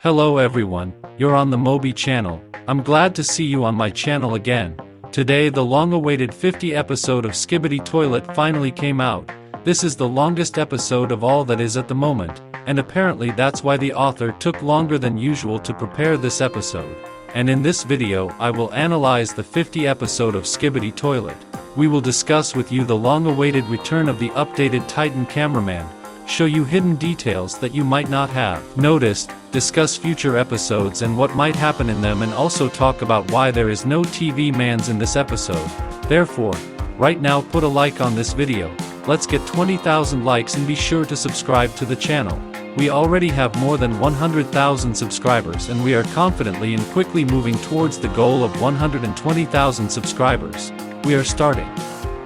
Hello everyone, you're on the Moby channel. I'm glad to see you on my channel again. Today the long-awaited 50 episode of Skibidi Toilet finally came out. This is the longest episode of all that is at the moment, and apparently that's why the author took longer than usual to prepare this episode. And in this video I will analyze the 50 episode of Skibidi Toilet. We will discuss with you the long-awaited return of the updated Titan cameraman, show you hidden details that you might not have noticed, discuss future episodes and what might happen in them, and also talk about why there is no TV mans in this episode. Therefore, right now put a like on this video. Let's get 20,000 likes and be sure to subscribe to the channel. We already have more than 100,000 subscribers and we are confidently and quickly moving towards the goal of 120,000 subscribers. We are starting.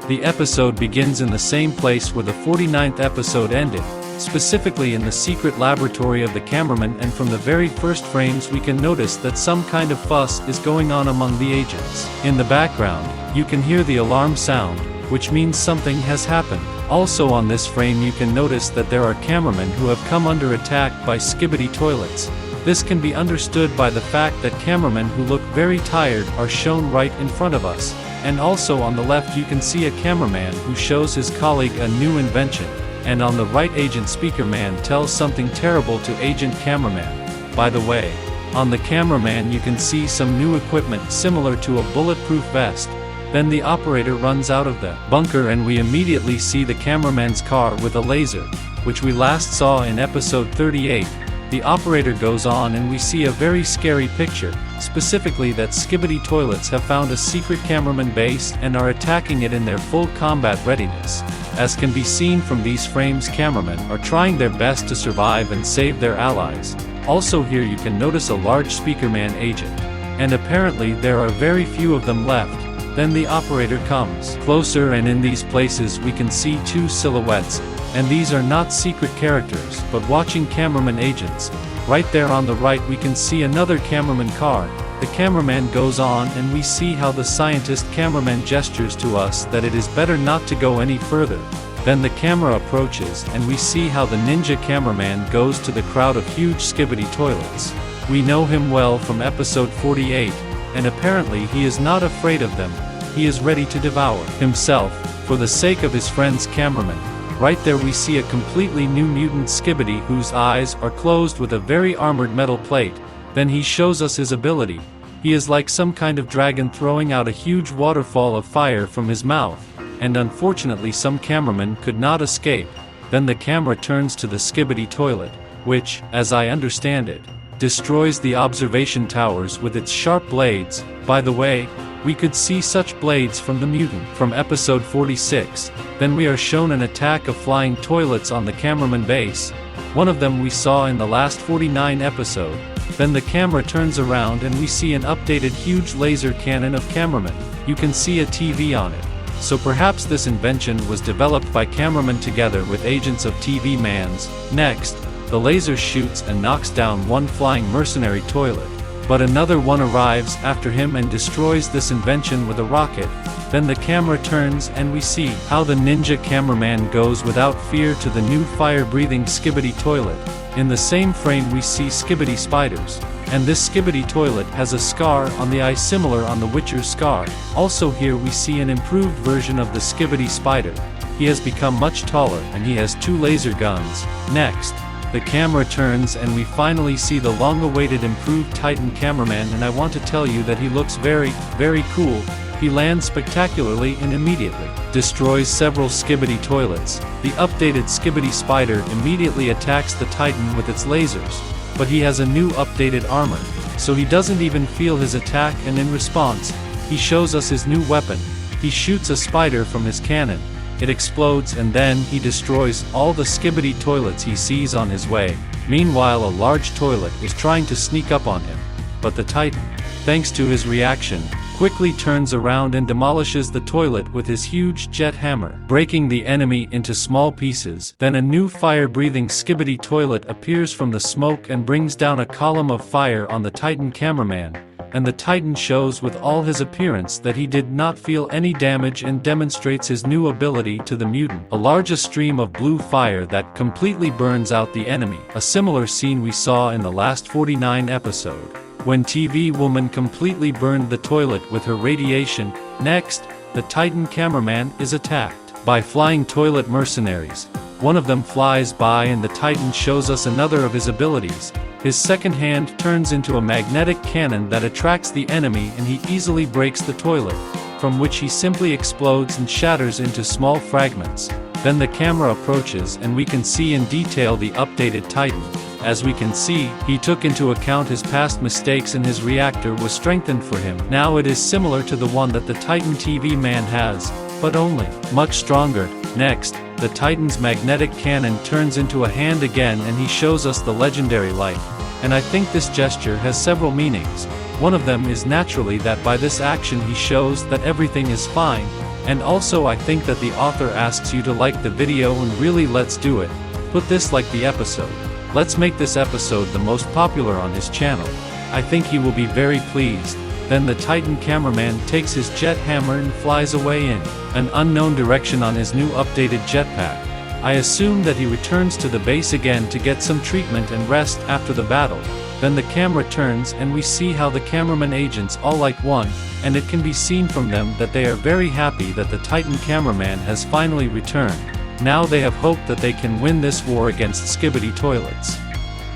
The episode begins in the same place where the 49th episode ended, specifically in the secret laboratory of the cameraman, and from the very first frames we can notice that some kind of fuss is going on among the agents. In the background, you can hear the alarm sound, which means something has happened. Also on this frame you can notice that there are cameramen who have come under attack by Skibidi toilets. This can be understood by the fact that cameramen who look very tired are shown right in front of us. And also on the left you can see a cameraman who shows his colleague a new invention, and on the right Agent Speakerman tells something terrible to Agent Cameraman. By the way, on the cameraman you can see some new equipment similar to a bulletproof vest. Then the operator runs out of the bunker and we immediately see the cameraman's car with a laser, which we last saw in episode 38. The operator goes on and we see a very scary picture, specifically that Skibidi toilets have found a secret cameraman base and are attacking it in their full combat readiness. As can be seen from these frames, cameramen are trying their best to survive and save their allies. Also here you can notice a large Speakerman agent, and apparently there are very few of them left. Then the operator comes closer and in these places we can see two silhouettes, and these are not secret characters but watching cameraman agents. Right there on the right we can see another cameraman car. The cameraman goes on and we see how the scientist cameraman gestures to us that it is better not to go any further. Then the camera approaches and we see how the ninja cameraman goes to the crowd of huge Skibidi toilets. We know him well from episode 48, and apparently he is not afraid of them. He is ready to devour himself for the sake of his friend's cameraman. Right there we see a completely new mutant Skibidi whose eyes are closed with a very armored metal plate. Then he shows us his ability. He is like some kind of dragon throwing out a huge waterfall of fire from his mouth, and unfortunately some cameramen could not escape. Then the camera turns to the Skibidi toilet, which, as I understand it, destroys the observation towers with its sharp blades. By the way, we could see such blades from the mutant from episode 46. Then we are shown an attack of flying toilets on the cameraman base. One of them we saw in the last 49 episode. Then the camera turns around and we see an updated huge laser cannon of cameramen. You can see a TV on it. So perhaps this invention was developed by cameramen together with agents of TV mans. Next, the laser shoots and knocks down one flying mercenary toilet. But another one arrives after him and destroys this invention with a rocket. Then the camera turns and we see how the ninja cameraman goes without fear to the new fire-breathing Skibidi toilet. In the same frame we see Skibidi spiders, and this Skibidi toilet has a scar on the eye similar on the Witcher's scar. Also here we see an improved version of the Skibidi spider. He has become much taller and he has two laser guns. Next, the camera turns and we finally see the long-awaited improved Titan cameraman, and I want to tell you that he looks very, very cool. He lands spectacularly and immediately destroys several Skibidi toilets. The updated Skibidi spider immediately attacks the Titan with its lasers, but he has a new updated armor, so he doesn't even feel his attack, and in response, he shows us his new weapon. He shoots a spider from his cannon. It explodes and then he destroys all the Skibidi toilets he sees on his way. Meanwhile a large toilet is trying to sneak up on him, but the Titan, thanks to his reaction, quickly turns around and demolishes the toilet with his huge jet hammer, breaking the enemy into small pieces. Then a new fire-breathing Skibidi toilet appears from the smoke and brings down a column of fire on the Titan cameraman. and the Titan shows with all his appearance that he did not feel any damage and demonstrates his new ability to the mutant. A large stream of blue fire that completely burns out the enemy, a similar scene we saw in the last 49 episode, when TV woman completely burned the toilet with her radiation. Next, the Titan cameraman is attacked by flying toilet mercenaries. One of them flies by and the Titan shows us another of his abilities. His second hand turns into a magnetic cannon that attracts the enemy and he easily breaks the toilet, from which he simply explodes and shatters into small fragments. Then the camera approaches and we can see in detail the updated Titan. As we can see, he took into account his past mistakes and his reactor was strengthened for him. Now it is similar to the one that the Titan TV man has, but only much stronger. Next, the Titan's magnetic cannon turns into a hand again and he shows us the legendary light. And I think this gesture has several meanings. One of them is naturally that by this action he shows that everything is fine, and also I think that the author asks you to like the video and really let's do it. Put this like the episode. Let's make this episode the most popular on his channel. I think he will be very pleased. Then the Titan cameraman takes his jet hammer and flies away in an unknown direction on his new updated jetpack. I assume that he returns to the base again to get some treatment and rest after the battle. Then the camera turns and we see how the cameraman agents all like one, and it can be seen from them that they are very happy that the Titan cameraman has finally returned. Now they have hope that they can win this war against Skibidi Toilets.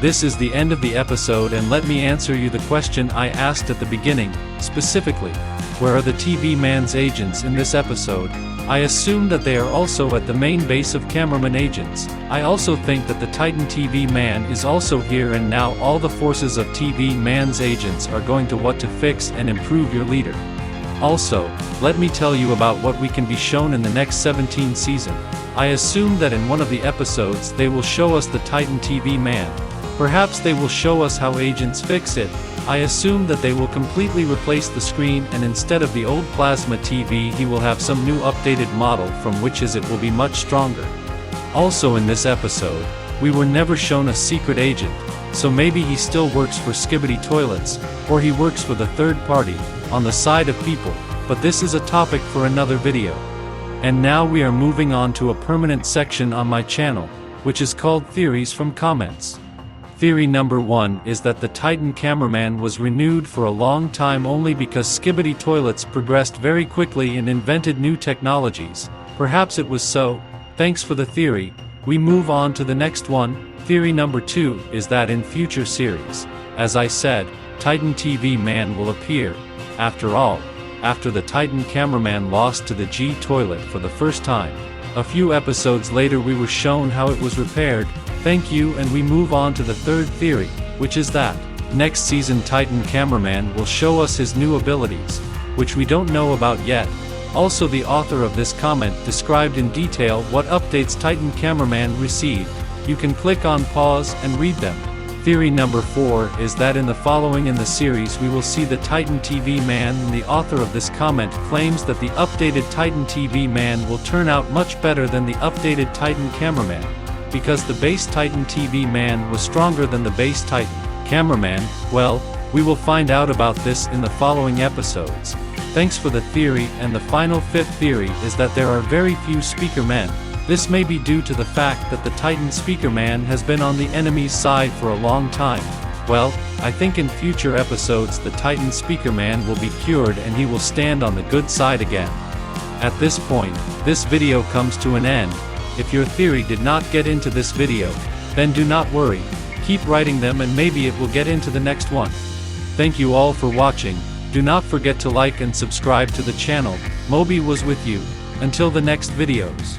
This is the end of the episode and let me answer you the question I asked at the beginning, specifically, where are the TV man's agents in this episode? I assume that they are also at the main base of cameraman agents. I also think that the Titan TV man is also here and now all the forces of TV man's agents are going to what to fix and improve your leader. Also, let me tell you about what we can be shown in the next 17 season. I assume that in one of the episodes they will show us the Titan TV man. Perhaps they will show us how agents fix it. I assume that they will completely replace the screen and instead of the old plasma TV he will have some new updated model from which it will be much stronger. Also in this episode, we were never shown a secret agent, so maybe he still works for Skibidi Toilets, or he works for the third party, on the side of people, but this is a topic for another video. And now we are moving on to a permanent section on my channel, which is called Theories from Comments. Theory number 1 is that the Titan cameraman was renewed for a long time only because Skibidi Toilets progressed very quickly and invented new technologies. Perhaps it was so. Thanks for the theory. We move on to the next one. Theory number 2 is that in future series, as I said, Titan TV man will appear. After all, after the Titan cameraman lost to the G toilet for the first time, a few episodes later we were shown how it was repaired. Thank you, and we move on to the third theory, which is that next season Titan cameraman will show us his new abilities, which we don't know about yet. Also the author of this comment described in detail what updates Titan cameraman received. You can click on pause and read them. Theory number 4 is that in the following in the series we will see the Titan TV man, and the author of this comment claims that the updated Titan TV man will turn out much better than the updated Titan cameraman, because the base Titan TV man was stronger than the base Titan cameraman. Well, we will find out about this in the following episodes. Thanks for the theory. And the final fifth theory is that there are very few speaker men. This may be due to the fact that the Titan speaker man has been on the enemy's side for a long time. Well, I think in future episodes the Titan speaker man will be cured and he will stand on the good side again. At this point, this video comes to an end. If your theory did not get into this video, then do not worry. Keep writing them and maybe it will get into the next one. Thank you all for watching. Do not forget to like and subscribe to the channel. Moby was with you. Until the next videos.